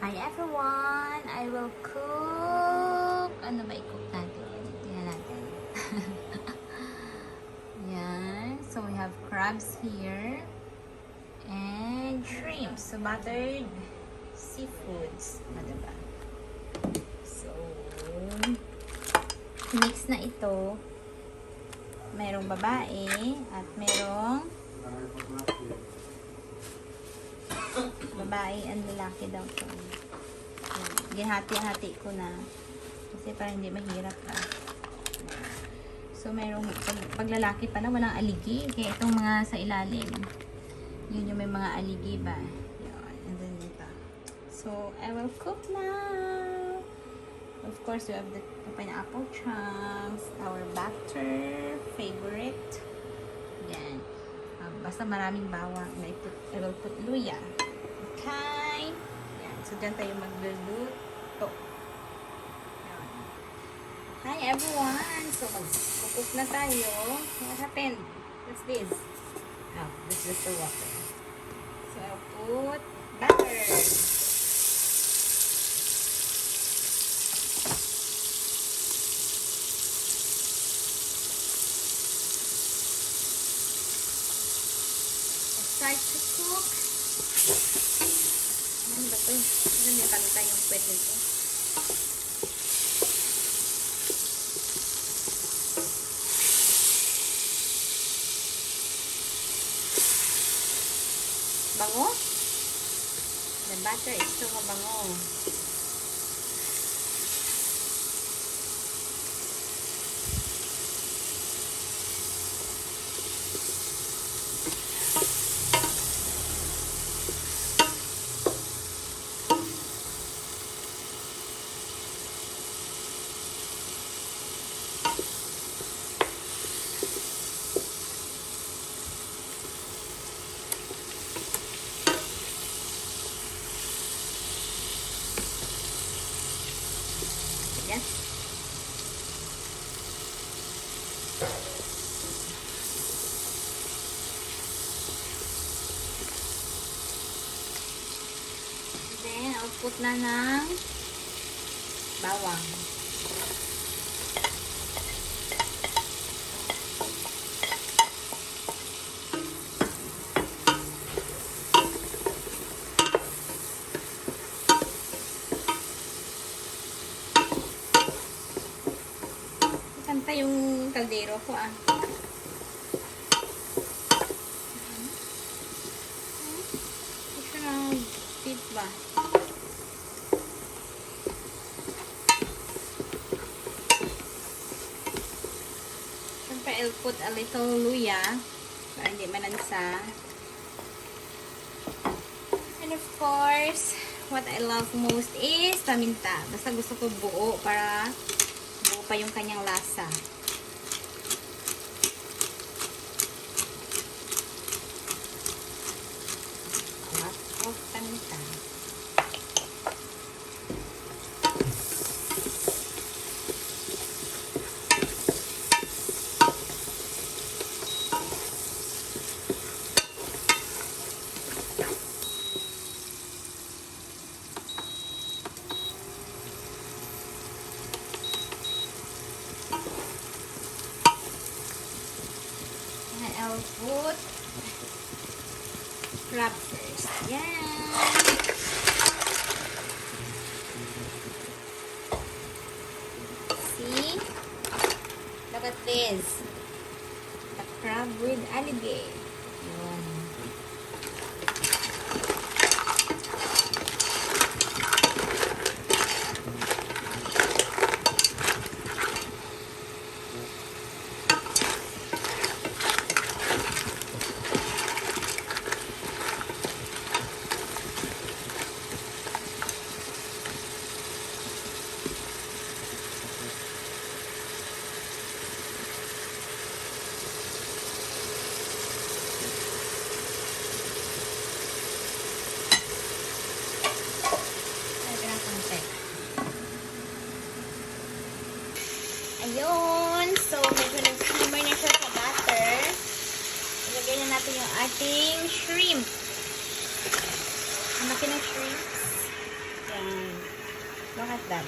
Hi everyone! I will cook... Ano ba i-cook natin? Tingnan natin. Yan. So we have crabs here. And shrimp. So buttered seafoods. Diba? So, mix na ito. Merong babae at merong babae and lalaki daw to. Ginhati-hati ko na kasi para hindi mahirap pa. So merong pag lalaki pa na walang aligi, kaya itong mga sa ilalim yun yung may mga aligi ba. Yun. And then dito. So I will cook now. Of course we have the pineapple chunks, our butter favorite. Yan. Basta maraming bawang. I will put luya. Okay. Yan. So, dyan tayo magluluto. Yan. Hi, everyone. So, mag-cook na tayo. What happened? What's this? Oh, this is the water. So, I'll put butter. Start to cook. Ano ba ito? Ano yung kanta yung puwet nito? Bango? The butter is so mabango. Yan. Then, output na ng bawang. Kanta yung kaldero ko ah. Ito na tip ba? Siyempre I'll put a little luya para hindi manansa. And of course, what I love most is paminta. Basta gusto ko buo para buo pa yung kanyang lasa. Lots of paminta. I'll put crab first. Yan. See? Look at this. The crab with alligator. Yan. Ayun. So, medyo nag-simmer na siya sa butter. Ilagay na natin yung ating shrimp. Ang laki ng shrimps. Yan. Look at that.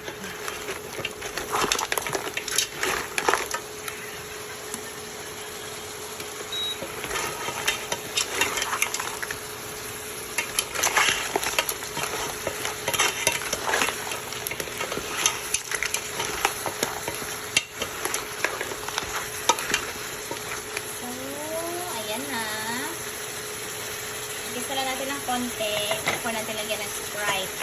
Igisa lang natin ng konti. Before natin lagyan ng Sprite.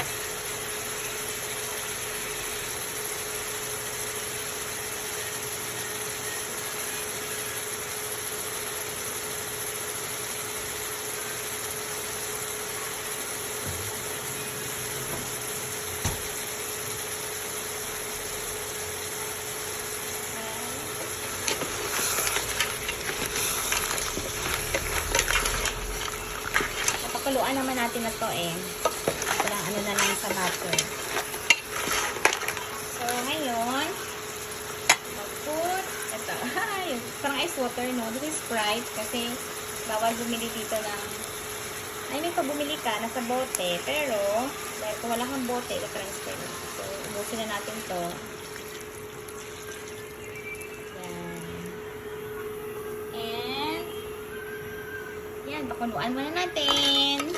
Pakuluan naman natin na to eh. Parang ano na lang sa butter. So, ngayon, mag-put, ito, parang ice water, no? This is Sprite kasi bawal bumili dito ng, I mean, pag bumili ka, nasa bote, pero, dahil kung wala kang bote, i-transfer mo. So, ubusin na natin to. Yan, pakuluan muna natin.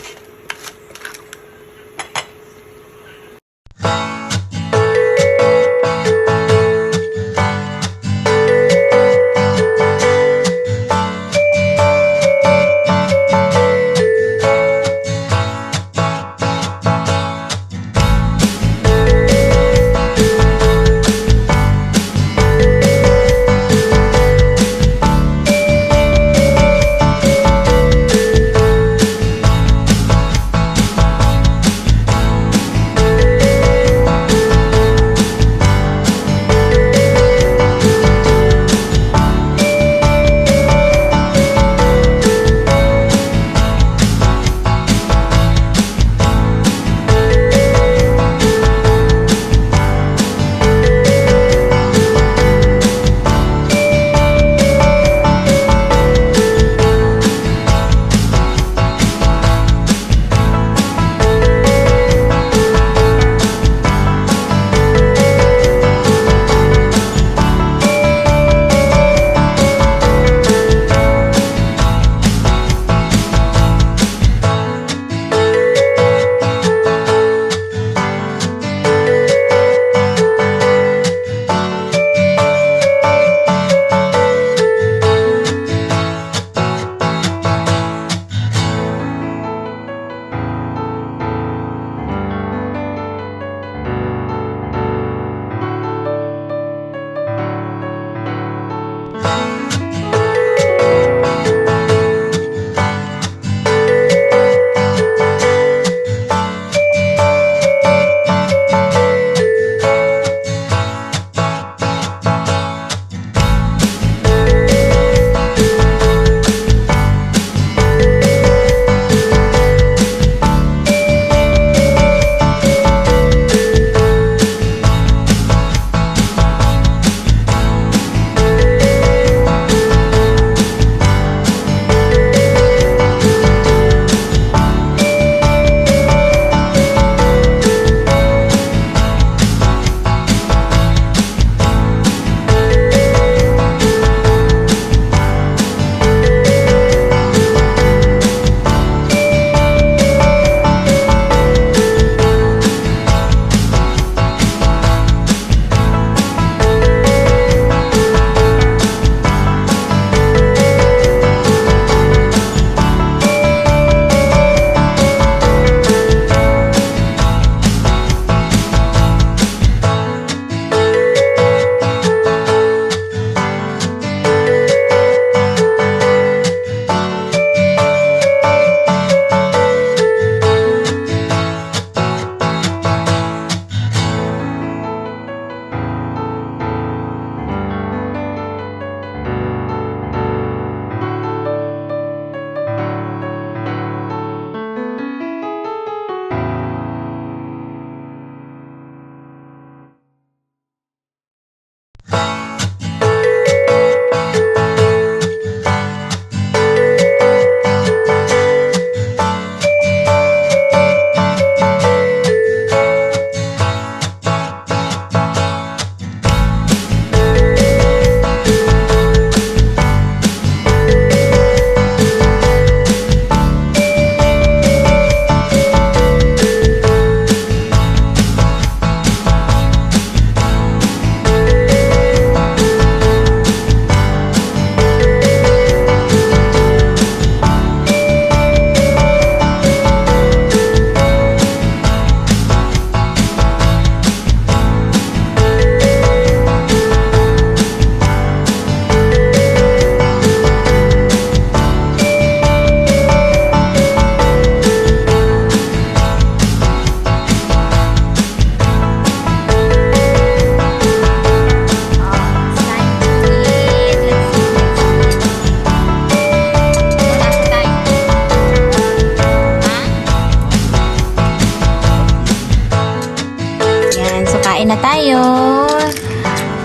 Kain na tayo.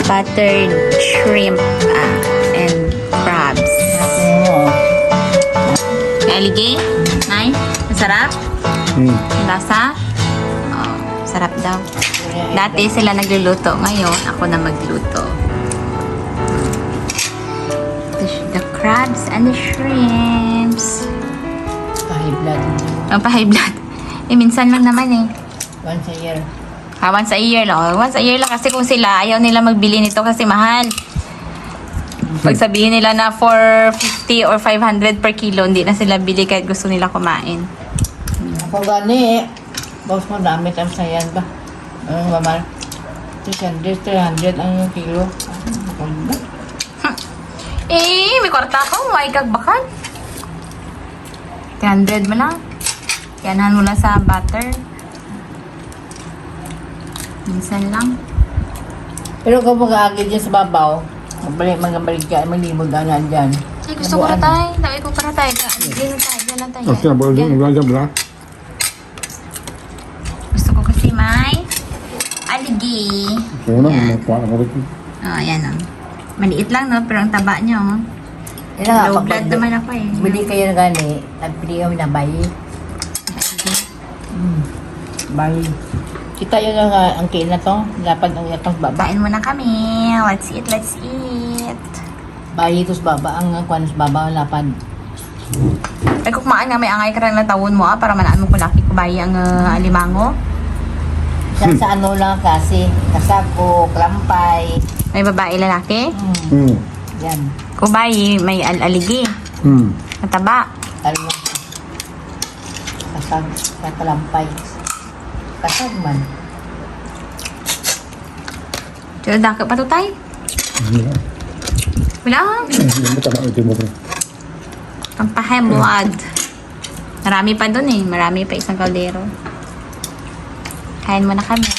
Buttered shrimp and crabs. Kaligay? Nay? Masarap? Lasa? Oh, sarap daw. Dati sila nagluluto. Ngayon, ako na magluto. The crabs and the shrimps. High blood. Ang pa-high blood. Minsan lang naman eh. Once a year. Once a year lang. Once a year lang kasi kung sila ayaw nila magbili nito kasi mahal. Pag sabihin nila na 450 or 500 per kilo, hindi na sila bili kahit gusto nila kumain. Ako gani boss mo dami times na yan ba? Ano mamar? 300 ang yung kilo. Ako ba? May kwarta ko. May kagbakal. 300 mo lang. Yanahan mo lang sa butter. Minsan lang. Pero kung mag-aagid dyan sa babaw, magabalik ka, malimod na dyan. Ay, gusto ko na tayo. Dami ko para tayo. Diyan na tayo. Diyan lang tayo. Kasi boleh Diyan. belajar belah. Gusto ko kasi may aligi. Soalnya Yan. mau kuat apa itu. Oh, ayan o. Maliit lang, no? Pero ang taba niya, oh. Kaya Low blood naman ako, eh. Bili kayo na gani, nagpili kami na bayi. Bayi. Kita yun ang kain na to, dapat ang yatong baba. Kain muna kami. Let's eat, let's eat. Bayi tos baba, ang kwan sa baba, ang lapad. Ay, kukmaan nga may angay ka rin na tawon mo, para manaan mo kulaki ko bayi ang alimango. Sa ano lang kasi, kasako, klampay. May babae lalaki. Yan. Kubayi, may aligi. Mataba. Ano kasag, sa kalampay. Kasag man. Diyo, dako pa to tayo. Iya. Wala ha. Ini tak nak itu mungkin. Pampahemwad. Marami pa dun eh. Marami pa isang kaldero. Kain mo na kami.